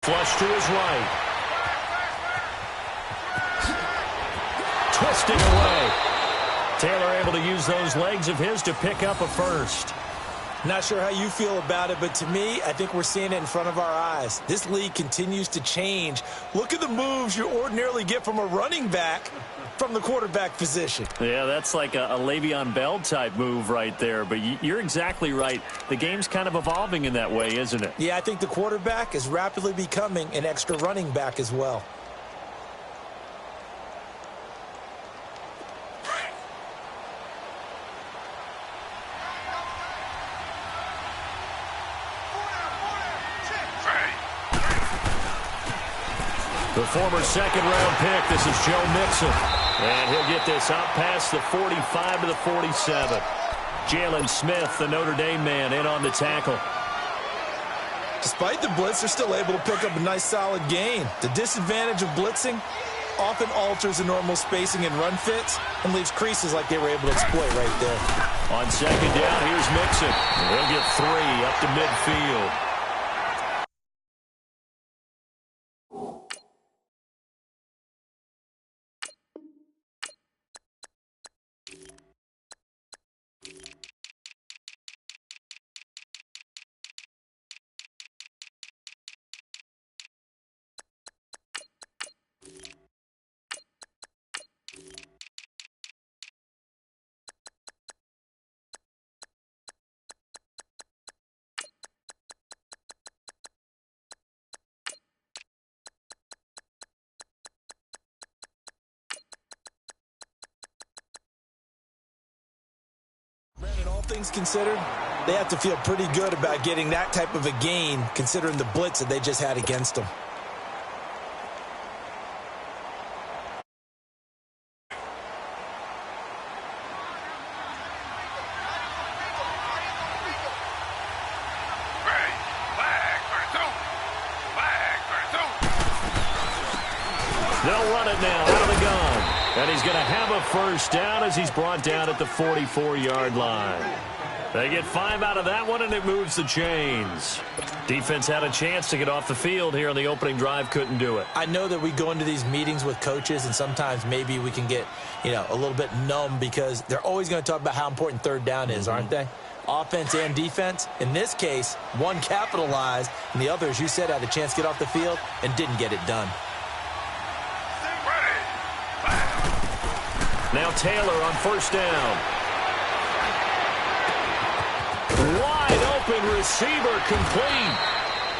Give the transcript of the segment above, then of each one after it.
Flush to his right. Twisting away. Taylor able to use those legs of his to pick up a first. Not sure how you feel about it, but to me, I think we're seeing it in front of our eyes. This league continues to change. Look at the moves you ordinarily get from a running back from the quarterback position. Yeah, that's like a Le'Veon Bell type move right there, but you're exactly right. The game's kind of evolving in that way, isn't it? Yeah, I think the quarterback is rapidly becoming an extra running back as well. The former second-round pick, this is Joe Mixon. And he'll get this out past the 45 to the 47. Jalen Smith, the Notre Dame man, in on the tackle. Despite the blitz, they're still able to pick up a nice, solid gain. The disadvantage of blitzing often alters the normal spacing and run fits and leaves creases like they were able to exploit right there. On second down, here's Mixon. He'll get 3 up to midfield. All things considered, they have to feel pretty good about getting that type of a gain considering the blitz that they just had against them. They'll run it now out of the gun. And he's going to have a first down as he's brought down at the 44-yard line. They get 5 out of that one, and it moves the chains. Defense had a chance to get off the field here on the opening drive, couldn't do it. I know that we go into these meetings with coaches, and sometimes maybe we can get, a little bit numb because they're always going to talk about how important third down is, aren't they? Offense and defense. In this case, one capitalized, and the other, as you said, had a chance to get off the field and didn't get it done. Now Taylor on first down. Wide open receiver complete.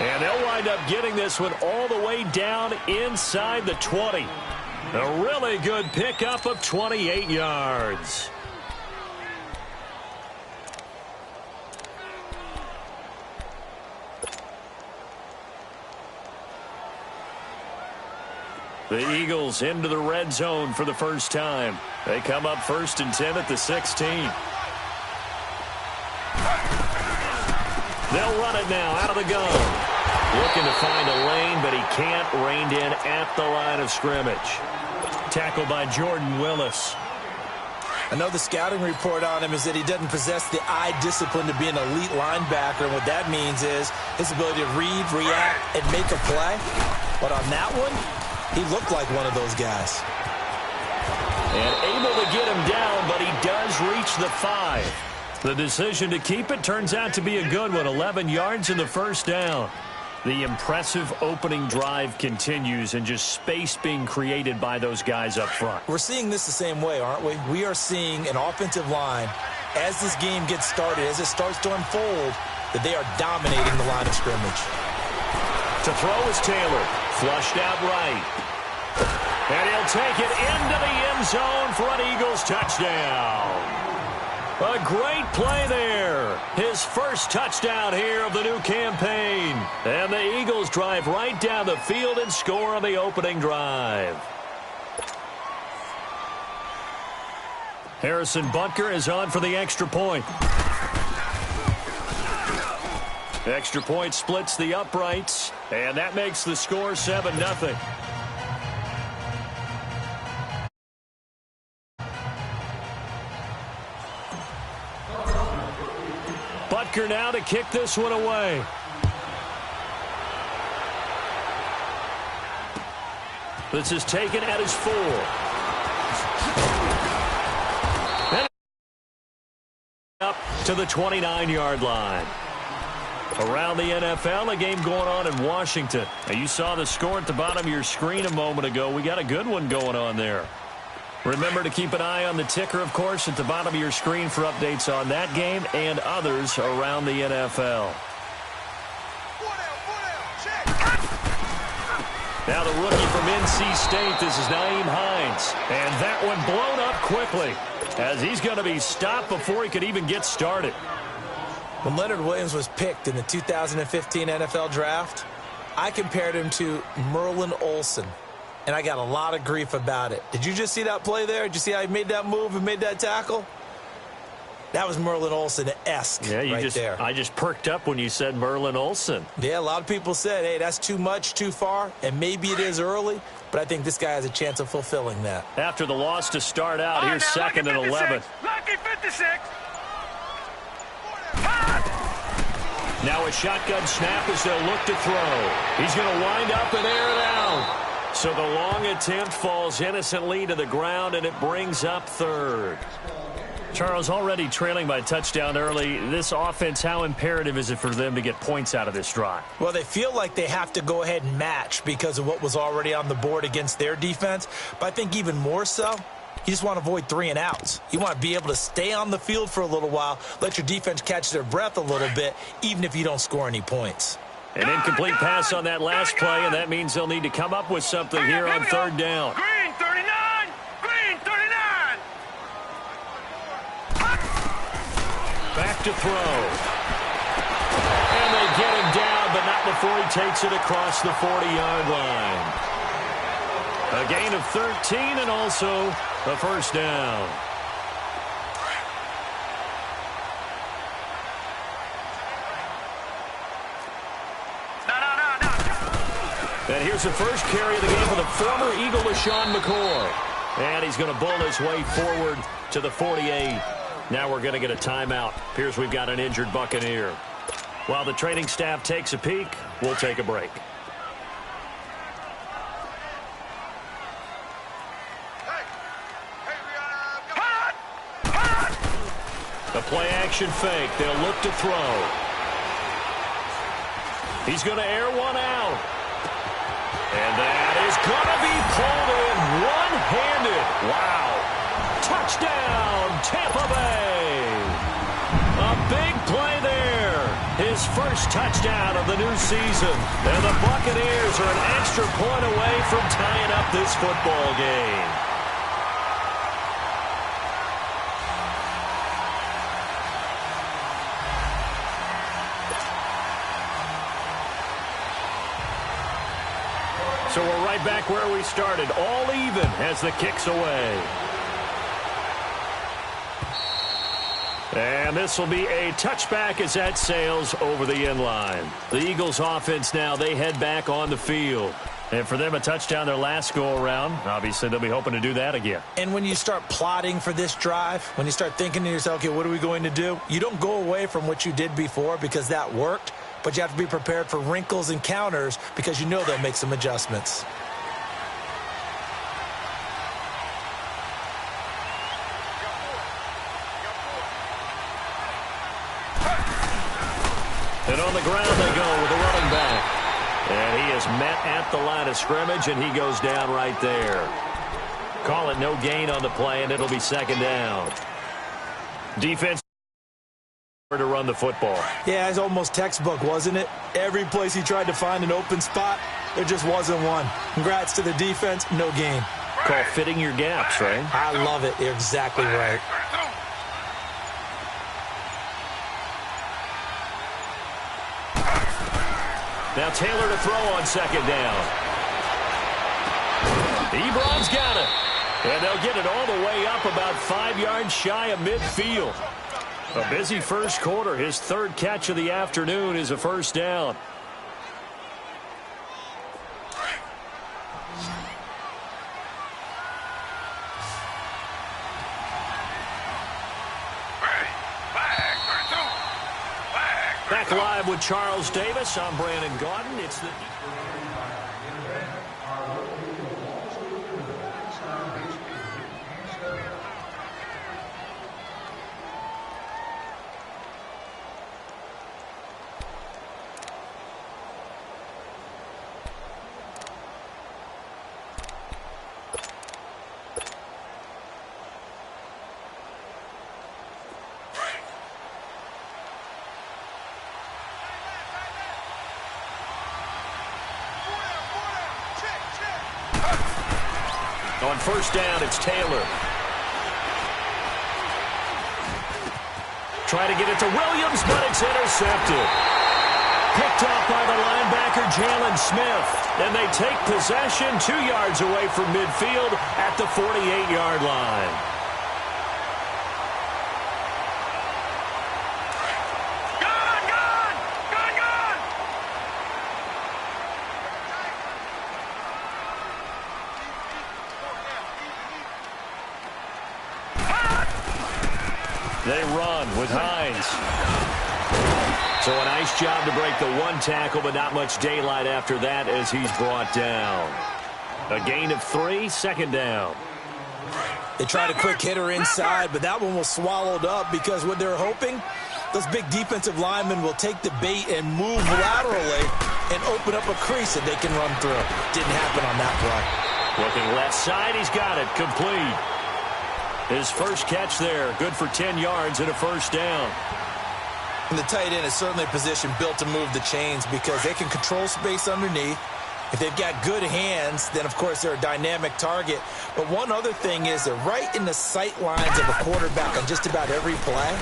And they'll wind up getting this one all the way down inside the 20. A really good pickup of 28 yards. The Eagles into the red zone for the first time. They come up 1st and 10 at the 16. They'll run it now out of the gun. Looking to find a lane, but he can't. Reined in at the line of scrimmage. Tackled by Jordan Willis. I know the scouting report on him is that he doesn't possess the eye discipline to be an elite linebacker. And what that means is his ability to read, react, and make a play. But on that one, he looked like one of those guys. And able to get him down, but he does reach the 5. The decision to keep it turns out to be a good one. 11 yards in the first down. The impressive opening drive continues, and just space being created by those guys up front. We're seeing this the same way, aren't we? We are seeing an offensive line, as this game gets started, as it starts to unfold, that they are dominating the line of scrimmage. To throw is Taylor. Flushed out right. And he'll take it into the end zone for an Eagles touchdown. A great play there. His first touchdown here of the new campaign. And the Eagles drive right down the field and score on the opening drive. Harrison Butker is on for the extra point. Extra point splits the uprights, and that makes the score 7-0. Butker now to kick this one away. This is taken at his 4. And up to the 29-yard line. Around the NFL, a game going on in Washington. Now, you saw the score at the bottom of your screen a moment ago. We got a good one going on there. Remember to keep an eye on the ticker, of course, at the bottom of your screen for updates on that game and others around the NFL. Now the rookie from NC State, this is Nyheim Hines. And that one blown up quickly as he's going to be stopped before he could even get started. When Leonard Williams was picked in the 2015 NFL Draft, I compared him to Merlin Olsen, and I got a lot of grief about it. Did you just see that play there? Did you see how he made that move and made that tackle? That was Merlin Olsen-esque there. I just perked up when you said Merlin Olsen. Yeah, a lot of people said, hey, that's too much, too far, and maybe it is early, but I think this guy has a chance of fulfilling that. After the loss to start out, here's second and 11. Lucky 56. Now a shotgun snap as they'll look to throw. He's going to wind up and air it out. So the long attempt falls innocently to the ground, and it brings up third. Charles, already trailing by a touchdown early. This offense, how imperative is it for them to get points out of this drive? Well, they feel like they have to go ahead and match because of what was already on the board against their defense. But I think even more so, you just want to avoid 3 and outs. You want to be able to stay on the field for a little while, let your defense catch their breath a little bit, even if you don't score any points. An incomplete pass on that last play, and that means they'll need to come up with something here on third down. Green 39. Green 39. Back to throw. And they get him down, but not before he takes it across the 40-yard line. A gain of 13 and also a first down. And here's the first carry of the game for the former Eagle, LaShawn McCoy. And he's going to bull his way forward to the 48. Now we're going to get a timeout. Appears we've got an injured Buccaneer. While the training staff takes a peek, we'll take a break. The play-action fake. They'll look to throw. He's going to air one out. And that is going to be pulled in one-handed. Wow. Touchdown, Tampa Bay. A big play there. His first touchdown of the new season. And the Buccaneers are an extra point away from tying up this football game. So we're right back where we started, all even as the kick's away. And this will be a touchback as that sails over the end line. The Eagles offense now, they head back on the field. And for them, a touchdown their last go-around. Obviously, they'll be hoping to do that again. And when you start plotting for this drive, when you start thinking to yourself, okay, what are we going to do? You don't go away from what you did before because that worked. But you have to be prepared for wrinkles and counters because you know they'll make some adjustments. And on the ground they go with the running back. And he is met at the line of scrimmage, and he goes down right there. Call it no gain on the play, and it'll be second down. Defense to run the football. Yeah, it's almost textbook, wasn't it? Every place he tried to find an open spot, there just wasn't one. Congrats to the defense, no gain. Call fitting your gaps, right? I love it. You're exactly right. Now Taylor to throw on second down. Ebron's got it. And they'll get it all the way up about 5 yards shy of midfield. A busy first quarter. His third catch of the afternoon is a first down. Back live with Charles Davis. I'm Brandon Gaudin. It's the On first down, it's Taylor. Try to get it to Williams, but it's intercepted. Picked off by the linebacker, Jalen Smith. And they take possession 2 yards away from midfield at the 48-yard line. They run with Hines. So a nice job to break the one tackle, but not much daylight after that as he's brought down. A gain of 3, second down. They tried a quick hitter inside, but that one was swallowed up because what they're hoping, those big defensive linemen will take the bait and move laterally and open up a crease that they can run through. Didn't happen on that play. Looking left side, he's got it, complete. His first catch there, good for 10 yards and a first down. And the tight end is certainly a position built to move the chains because they can control space underneath. If they've got good hands, then, of course, they're a dynamic target. But one other thing is they're right in the sight lines of a quarterback on just about every play.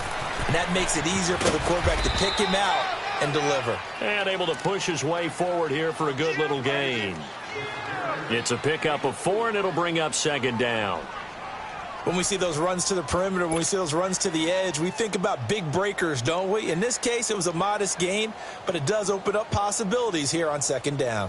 And that makes it easier for the quarterback to pick him out and deliver. And able to push his way forward here for a good little gain. It's a pickup of 4, and it'll bring up second down. When we see those runs to the perimeter, when we see those runs to the edge, we think about big breakers, don't we? In this case, it was a modest gain, but it does open up possibilities here on second down.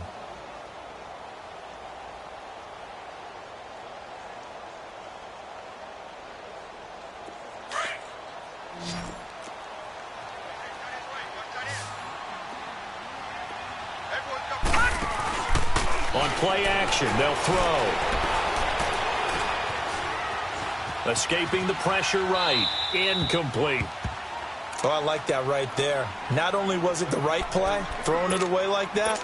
On play action, they'll throw. Escaping the pressure right. Incomplete. Oh, I like that right there. Not only was it the right play, throwing it away like that,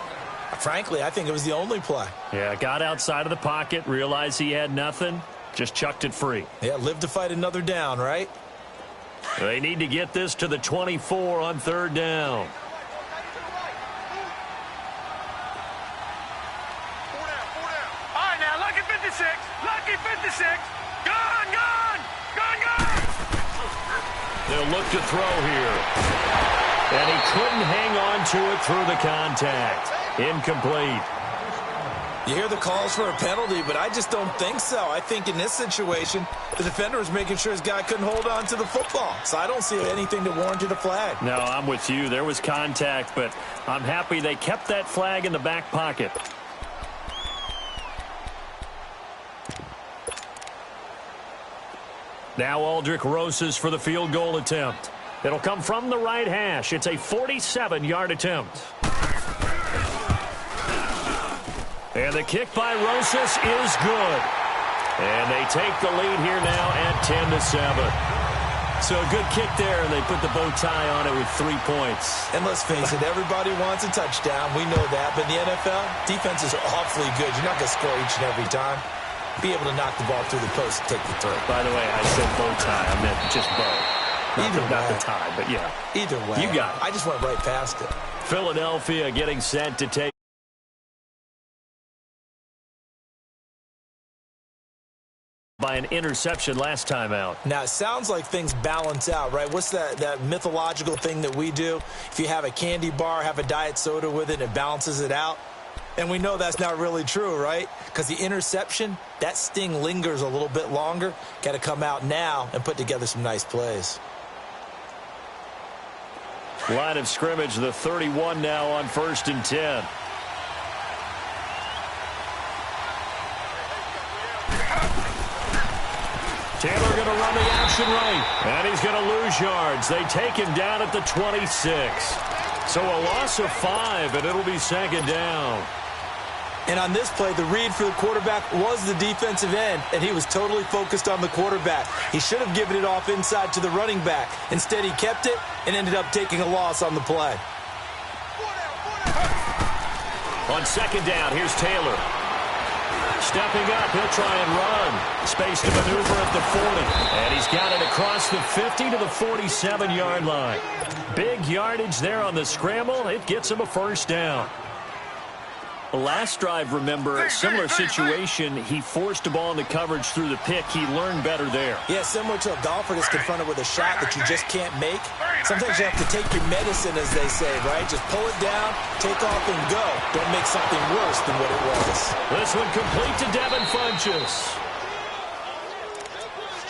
frankly, I think it was the only play. Yeah, got outside of the pocket, realized he had nothing, just chucked it free. Yeah, live to fight another down, right? They need to get this to the 24 on third down. All right, now, lucky 56. Lucky 56. Gone, gone, gone, gone. They'll look to throw here. And he couldn't hang on to it through the contact. Incomplete. You hear the calls for a penalty, but I just don't think so. I think in this situation, the defender was making sure his guy couldn't hold on to the football. So I don't see anything that warranted a flag. No, I'm with you. There was contact, but I'm happy they kept that flag in the back pocket. Now Aldrick Rosas for the field goal attempt. It'll come from the right hash. It's a 47-yard attempt. And the kick by Rosas is good. And they take the lead here now at 10-7. So a good kick there, and they put the bow tie on it with 3 points. And let's face it, everybody wants a touchdown. We know that. But in the NFL, defenses are awfully good. You're not going to score each and every time. Be able to knock the ball through the post and take the throw. By the way, I said bow tie. I meant just bow. Not the tie, but yeah. Either way. You got it. I just went right past it. Philadelphia getting set to take by an interception last time out. Now, it sounds like things balance out, right? What's that mythological thing that we do? If you have a candy bar, have a diet soda with it, it balances it out. And we know that's not really true, right? Because the interception, that sting lingers a little bit longer. Got to come out now and put together some nice plays. Line of scrimmage, the 31 now on 1st and 10. Taylor going to run the action right, and he's going to lose yards. They take him down at the 26. So a loss of 5, and it'll be second down. And on this play, the read for the quarterback was the defensive end, and he was totally focused on the quarterback. He should have given it off inside to the running back. Instead, he kept it and ended up taking a loss on the play. On second down, here's Taylor. Stepping up, he'll try and run. Space to maneuver at the 40. And he's got it across the 50 to the 47-yard line. Big yardage there on the scramble. It gets him a first down. Last drive, remember, a similar situation. He forced a ball into coverage through the pick. He learned better there. Yeah, similar to a golfer that's confronted with a shot that you just can't make. Sometimes you have to take your medicine, as they say, right? Just pull it down, take off, and go. Don't make something worse than what it was. This one complete to Devin Funchess.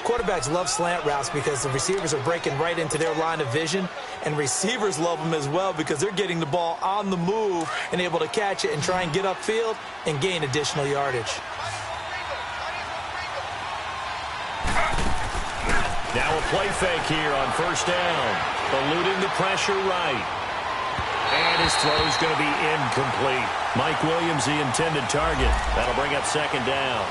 Quarterbacks love slant routes because the receivers are breaking right into their line of vision, and receivers love them as well because they're getting the ball on the move and able to catch it and try and get upfield and gain additional yardage. Now a play fake here on first down. Eluding the pressure right. And his throw is going to be incomplete. Mike Williams, the intended target. That'll bring up second down.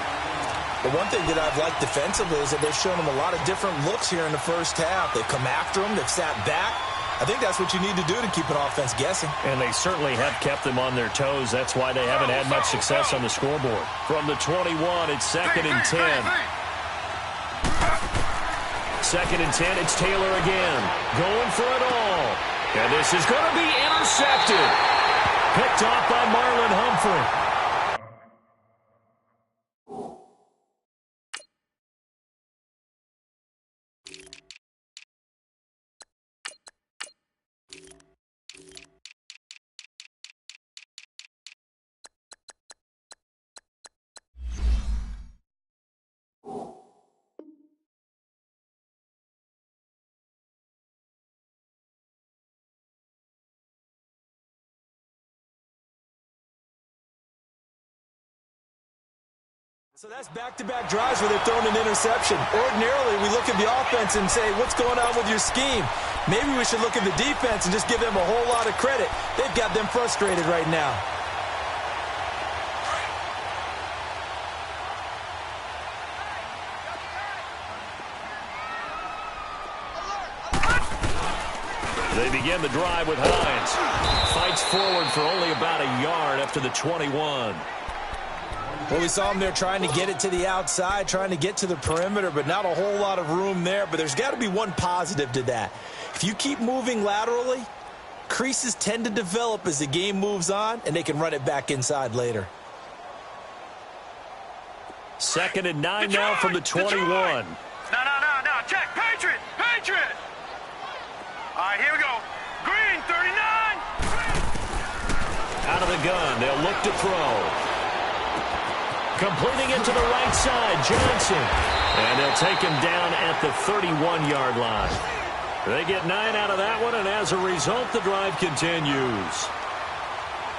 The one thing that I've liked defensively is that they've shown him a lot of different looks here in the first half. They've come after him. They've sat back. I think that's what you need to do to keep an offense guessing. And they certainly have kept them on their toes. That's why they haven't had much success on the scoreboard. From the 21, it's 2nd and 10. 2nd and 10, it's Taylor again. Going for it all. And this is going to be intercepted. Picked off by Marlon Humphrey. So that's back-to-back drives where they've thrown an interception. Ordinarily, we look at the offense and say, what's going on with your scheme? Maybe we should look at the defense and just give them a whole lot of credit. They've got them frustrated right now. They begin the drive with Hines. Fights forward for only about a yard after the 21. Well, we saw him there trying to get it to the outside, trying to get to the perimeter, but not a whole lot of room there. But there's got to be one positive to that. If you keep moving laterally, creases tend to develop as the game moves on, and they can run it back inside later. 2nd and 9 now from the 21. No. Check. Patriot. All right, here we go. Green, 39. Out of the gun. They'll look to throw. Completing it to the right side, Johnson. And they'll take him down at the 31-yard line. They get 9 out of that one, and as a result, the drive continues.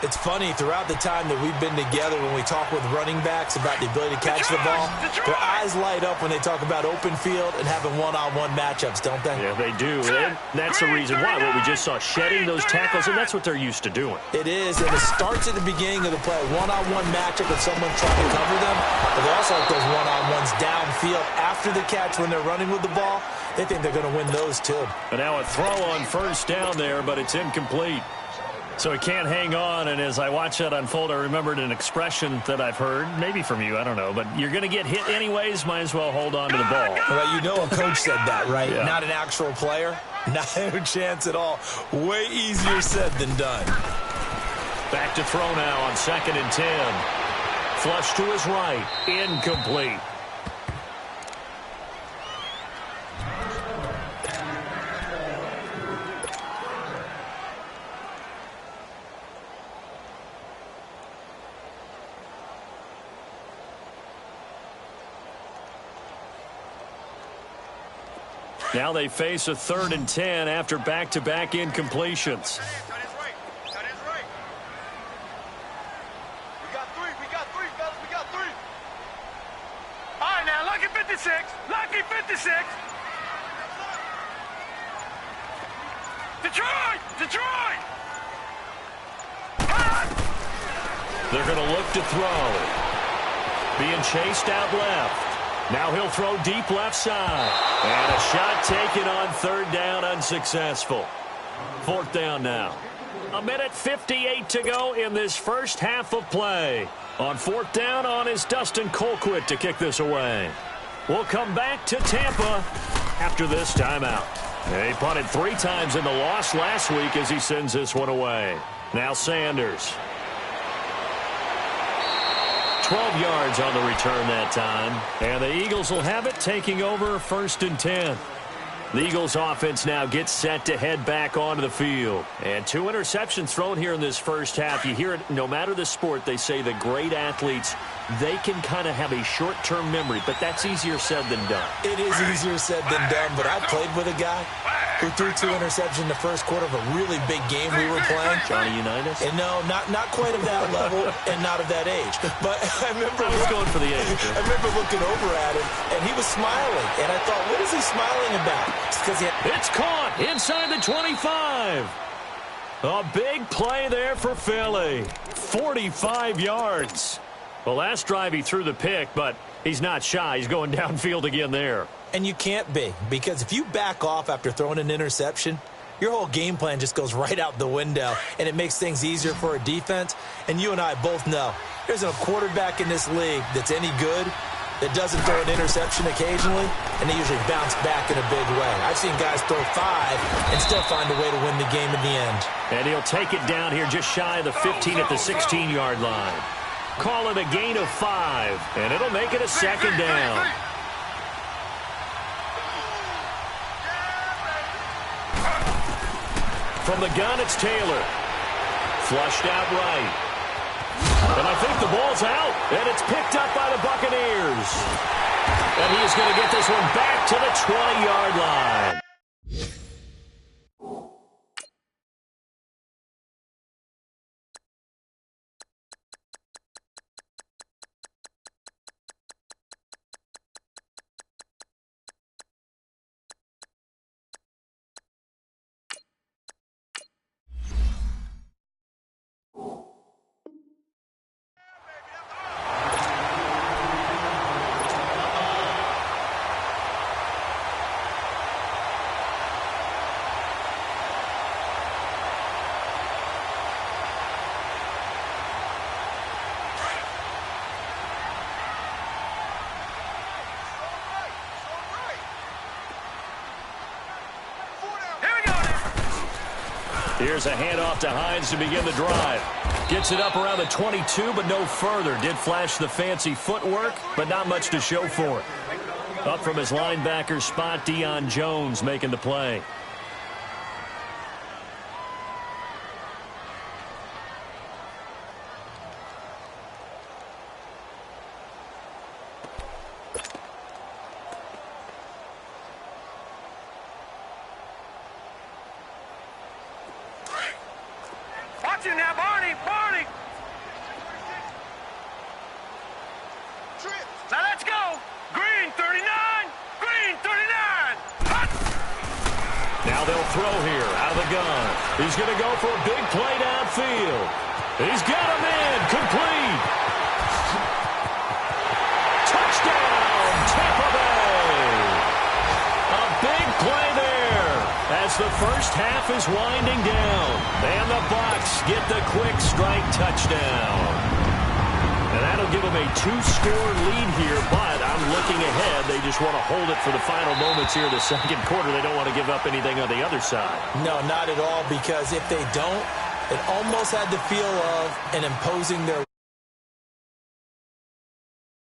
It's funny, throughout the time that we've been together, when we talk with running backs about the ability to catch the ball, their eyes light up when they talk about open field and having one-on-one matchups, don't they? Yeah, they do. And that's the reason why. What we just saw, shedding those tackles, and that's what they're used to doing. It is, and it starts at the beginning of the play. One-on-one matchup with someone trying to cover them, but they also like those one-on-ones downfield after the catch when they're running with the ball. They think they're going to win those, too. And now a throw on first down there, but it's incomplete. So he can't hang on, and as I watch that unfold, I remembered an expression that I've heard, maybe from you, I don't know, but you're going to get hit anyways, might as well hold on to the ball. Well, you know a coach said that, right? Yeah. Not an actual player. Not a chance at all. Way easier said than done. Back to throw now on 2nd and 10. Flush to his right. Incomplete. Now they face a 3rd and 10 after back-to-back incompletions. That is right. We got three, fellas. We got three. All right, now, lucky 56. Lucky 56. Detroit. They're going to look to throw. Being chased out left. Now he'll throw deep left side. And a shot taken on 3rd down, unsuccessful. 4th down now. 1:58 to go in this first half of play. On 4th down on is Dustin Colquitt to kick this away. We'll come back to Tampa after this timeout. He punted 3 times in the loss last week as he sends this one away. Now Sanders. 12 yards on the return that time. And the Eagles will have it, taking over 1st and 10. The Eagles offense now gets set to head back onto the field. And 2 interceptions thrown here in this first half. You hear it, no matter the sport, they say the great athletes, they can kind of have a short-term memory, but that's easier said than done. It is easier said than done, but I played with a guy who threw 2 interceptions in the first quarter of a really big game we were playing. Johnny Unitas? And no, not quite of that level and not of that age. But I remember... I was going for the age. I remember looking over at him, and he was smiling. And I thought, what is he smiling about? It's caught inside the 25. A big play there for Philly. 45 yards. Well, last drive he threw the pick, but he's not shy. He's going downfield again there. And you can't be, because if you back off after throwing an interception, your whole game plan just goes right out the window, and it makes things easier for a defense. And you and I both know there's a quarterback in this league that's any good that doesn't throw an interception occasionally, and they usually bounce back in a big way. I've seen guys throw 5 and still find a way to win the game in the end. And he'll take it down here just shy of the 15 at the 16-yard line. Call it a gain of 5, and it'll make it a 2nd down. From the gun, it's Taylor. Flushed out right. And I think the ball's out, and it's picked up by the Buccaneers. And he is going to get this one back to the 20-yard line. Here's a handoff to Hines to begin the drive. Gets it up around the 22, but no further. Did flash the fancy footwork, but not much to show for it. Up from his linebacker spot, Deion Jones making the play. Watch it now, Barney! Now let's go! Green 39! Green 39! Hut! Now they'll throw here out of the gun. He's going to go for a big play downfield. He's got him in. Complete. Touchdown, Tampa Bay. A big play there as the first half is winding down. And the Bucs get the quick strike touchdown. And that'll give them a 2-score lead here, but I'm looking ahead. They just want to hold it for the final moments here in the second quarter. They don't want to give up anything on the other side. No, not at all, because if they don't, it almost had the feel of an imposing their